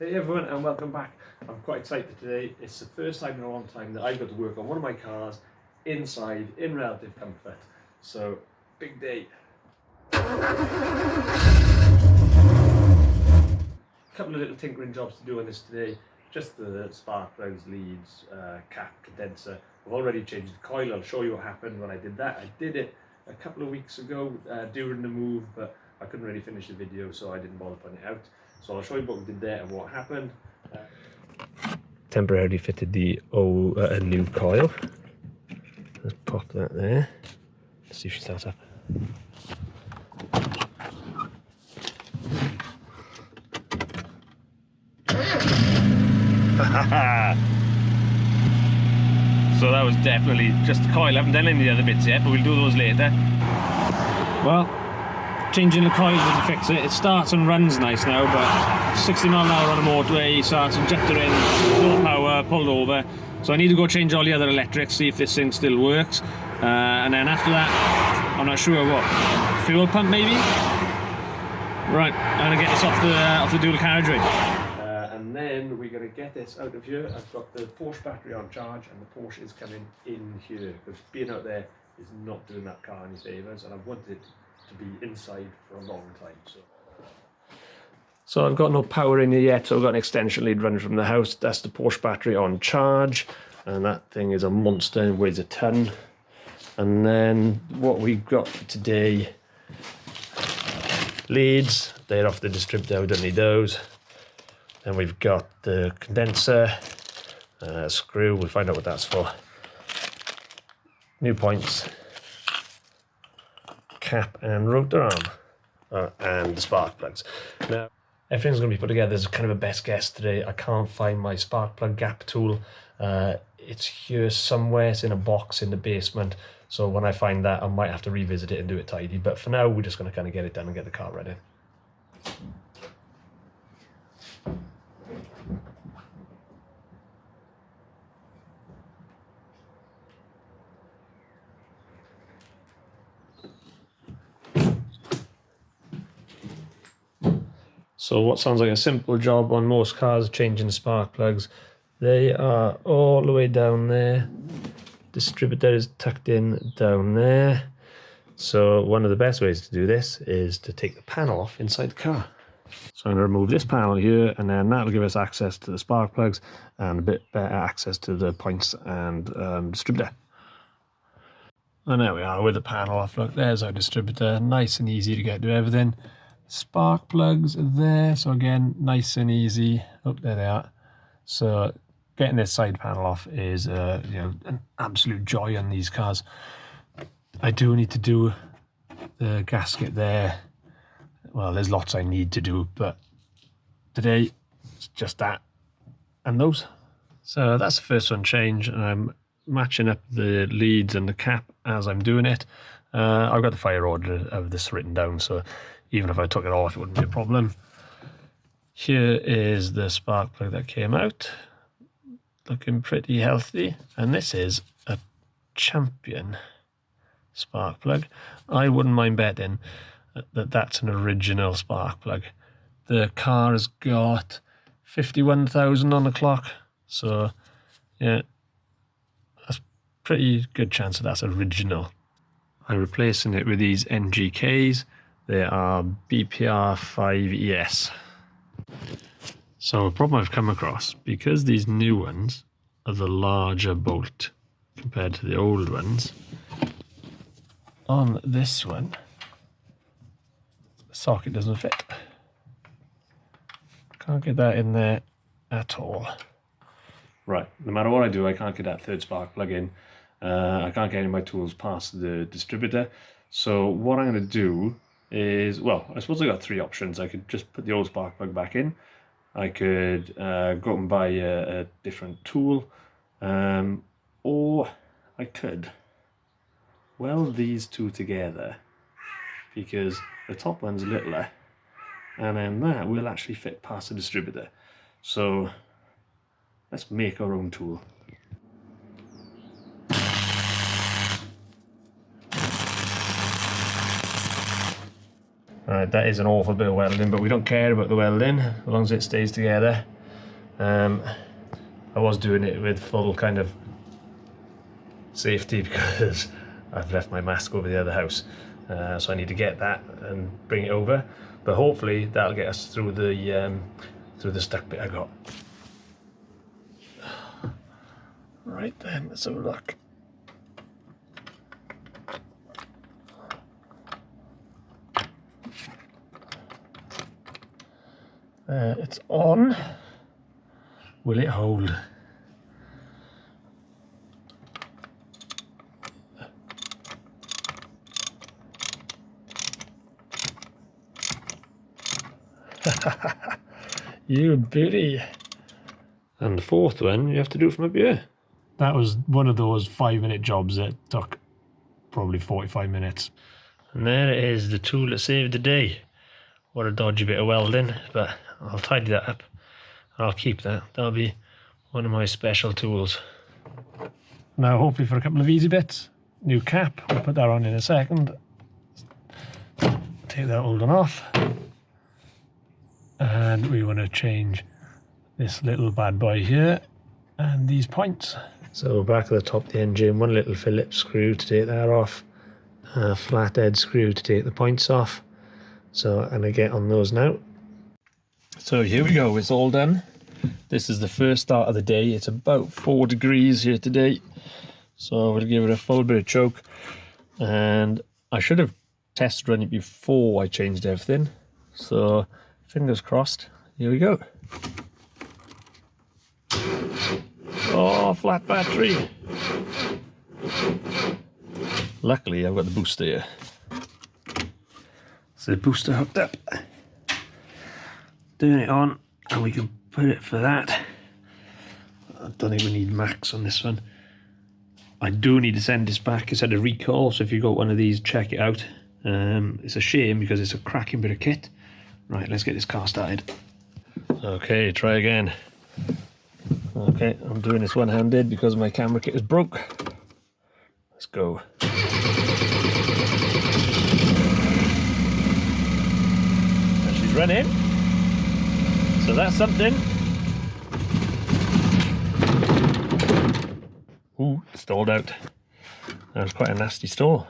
Hey everyone, and welcome back. I'm quite excited today. It's the first time in a long time that I got to work on one of my cars inside in relative comfort. So, big day. Couple of little tinkering jobs to do on this today. Just the spark plugs, leads, cap, condenser. I've already changed the coil. I'll show you what happened when I did that. I did it a couple of weeks ago during the move, but I couldn't really finish the video, so I didn't bother putting it out. So I'll show you what we did there and what happened. Temporarily fitted the a new coil. Let's pop that there. Let's see if she starts up. So that was definitely just the coil. I haven't done any of the other bits yet, but we'll do those later. Well, changing the coil didn't fix it. It starts and runs nice now, but 60 mile an hour on a motorway, starts and injector in, low power, pulled over. So I need to go change all the other electrics, see if this thing still works. And then after that, I'm not sure what. Fuel pump maybe? Right, I'm gonna get this off the dual carriageway. And then we're going to get this out of here. I've got the Porsche battery on charge and the Porsche is coming in here because being out there is not doing that car any favours, and I've wanted it to be inside for a long time. So I've got no power in here yet, so I've got an extension lead running from the house. That's the Porsche battery on charge, and that thing is a monster and weighs a ton. And then what we've got for today, leads, they're off the distributor, we don't need those. Then we've got the condenser, screw, we'll find out what that's for. New points, cap and rotor arm, and the spark plugs. Now, everything's going to be put together as kind of a best guess today. I can't find my spark plug gap tool. It's here somewhere, it's in a box in the basement. So when I find that, I might have to revisit it and do it tidy. But for now, we're just going to kind of get it done and get the car ready. So what sounds like a simple job on most cars, changing the spark plugs, they are all the way down there. Distributor is tucked in down there. So one of the best ways to do this is to take the panel off inside the car. So I'm going to remove this panel here, and then that'll give us access to the spark plugs and a bit better access to the points and distributor. And there we are with the panel off. Look, there's our distributor, nice and easy to get to everything. Spark plugs are there, so again, nice and easy. Oh, there they are. So getting this side panel off is an absolute joy on these cars. I do need to do the gasket there. Well, there's lots I need to do, but today it's just that and those. So that's the first one change, and I'm matching up the leads and the cap as I'm doing it. I've got the fire order of this written down, so even if I took it off, it wouldn't be a problem. Here is the spark plug that came out, looking pretty healthy, and this is a Champion spark plug. I wouldn't mind betting that that's an original spark plug. The car has got 51,000 on the clock, so yeah, that's a pretty good chance that that's original. I'm replacing it with these NGKs. They are BPR 5ES. So a problem I've come across, because these new ones are the larger bolt compared to the old ones, on this one, the socket doesn't fit. Can't get that in there at all. Right, no matter what I do, I can't get that third spark plug in. I can't get any of my tools past the distributor. So what I'm going to do is, well, I suppose I got three options. I could just put the old spark plug back in. I could go out and buy a different tool, or I could weld these two together, because the top one's littler, and then that will actually fit past the distributor. So let's make our own tool. Alright, that is an awful bit of welding, but we don't care about the welding as long as it stays together. I was doing it with full kind of safety because I've left my mask over the other house, so I need to get that and bring it over. But hopefully that'll get us through the stuck bit I got. Right then, let's have a look. It's on. Will it hold? You beauty. And the fourth one, you have to do from up here. That was one of those 5-minute jobs that took probably 45 minutes. And there it is, the tool that saved the day. What a dodgy bit of welding, but I'll tidy that up. I'll keep that. That'll be one of my special tools. Now hopefully for a couple of easy bits. New cap, we'll put that on in a second. Take that old one off. And we want to change this little bad boy here and these points. So back at the top of the engine, one little Phillips screw to take that off, a flathead screw to take the points off. So I'm going to get on those now. So here we go, it's all done. This is the first start of the day. It's about 4 degrees here today. So we'll give it a full bit of choke. And I should have test run it before I changed everything. So fingers crossed, here we go. Oh, flat battery. Luckily I've got the booster here. So the booster hooked up. Turn it on and we can put it for that. I don't think we need max on this one. I do need to send this back. It's had a recall, so if you got one of these, check it out. It's a shame because it's a cracking bit of kit. Right, let's get this car started. Okay, try again. Okay, I'm doing this one-handed because my camera kit is broke. Let's go. And she's running. So that's something. Ooh, stalled out. That was quite a nasty stall.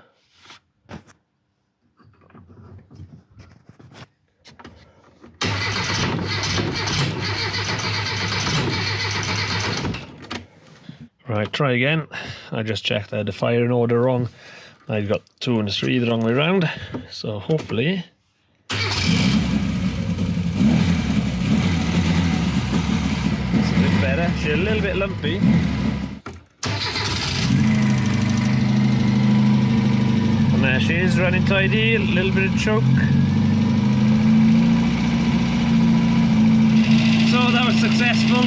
Right, try again. I just checked I had the firing order wrong. I've got 2 and 3 the wrong way round. So hopefully... it's a bit better. She's a little bit lumpy. And there she is, running tidy, a little bit of choke. So that was successful.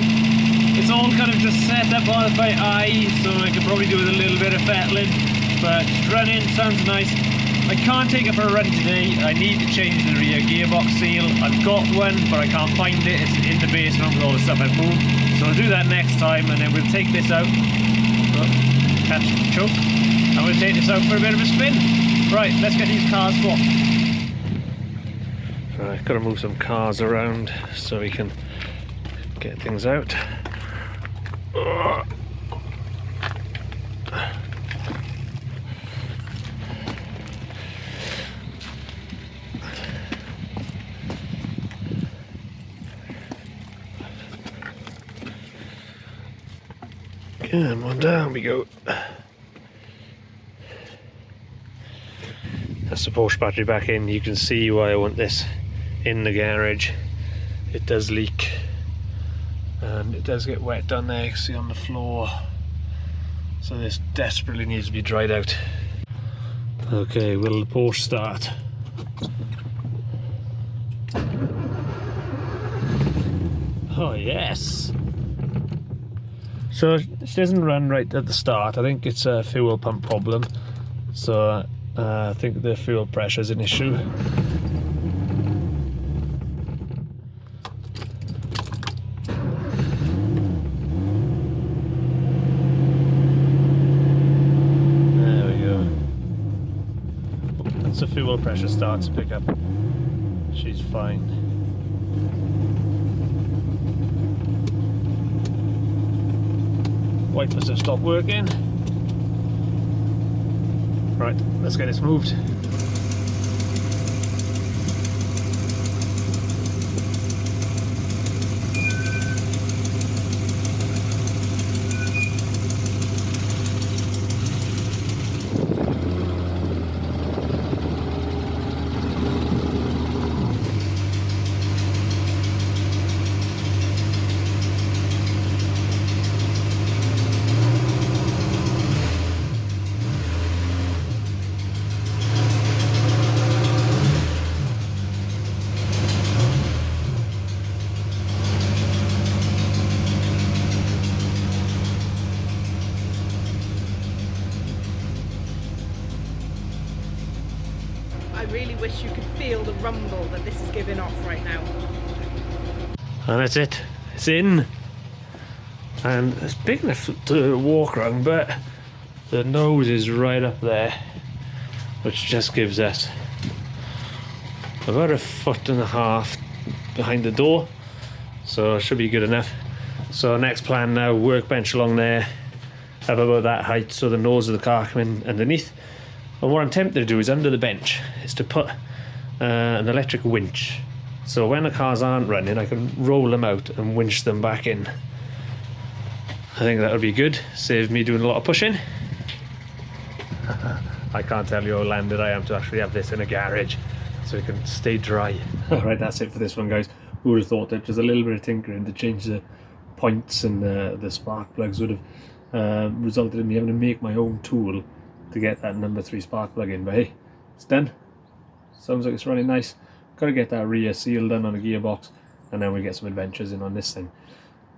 It's all kind of just set up by eye, so I could probably do with a little bit of fettling, but running sounds nice. I can't take it for a run today. I need to change the rear gearbox seal. I've got one, but I can't find it. It's in the basement with all the stuff I've moved. So I'll do that next time, and then we'll take this out. Oh, catch the choke. And we'll take this out for a bit of a spin. Right, let's get these cars swapped. Right, got to move some cars around so we can get things out. Come on, down we go. That's the Porsche battery back in. You can see why I want this in the garage. It does leak. And it does get wet down there, you can see on the floor. So this desperately needs to be dried out. Okay, will the Porsche start? Oh yes! So she doesn't run right at the start. I think it's a fuel pump problem. So I think the fuel pressure is an issue. The fuel pressure starts to pick up. she's fine. Wipers have stopped working. Right, let's get this moved. I really wish you could feel the rumble that this is giving off right now. And that's it, it's in. And it's big enough to walk around, but the nose is right up there, which just gives us about 1.5 feet behind the door, so it should be good enough. So next plan now, workbench along there, have about that height so the nose of the car come in underneath. And what I'm tempted to do is under the bench is to put an electric winch, so when the cars aren't running I can roll them out and winch them back in. I think that would be good, save me doing a lot of pushing. I can't tell you how landed I am to actually have this in a garage so it can stay dry. Alright, that's it for this one, guys. Who would have thought that just a little bit of tinkering to change the points and the spark plugs would have resulted in me having to make my own tool to get that number 3 spark plug in. But hey, it's done. Sounds like it's running nice. Got to get that rear seal done on the gearbox, and then we get some adventures in on this thing.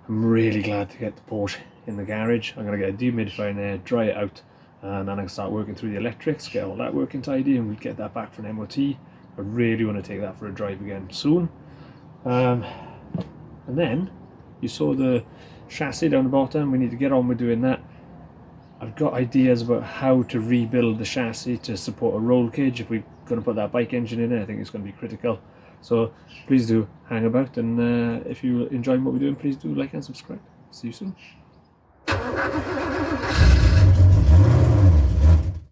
I'm really glad to get the Porsche in the garage. I'm going to get a dehumidifier in there, dry it out, and then I can start working through the electrics, get all that working tidy, and we get that back for an MOT. I really want to take that for a drive again soon. And then you saw the chassis down the bottom. We need to get on with doing that. I've got ideas about how to rebuild the chassis to support a roll cage if we're going to put that bike engine in it. I think it's going to be critical. So please do hang about, and if you enjoy what we're doing, please do like and subscribe. See you soon.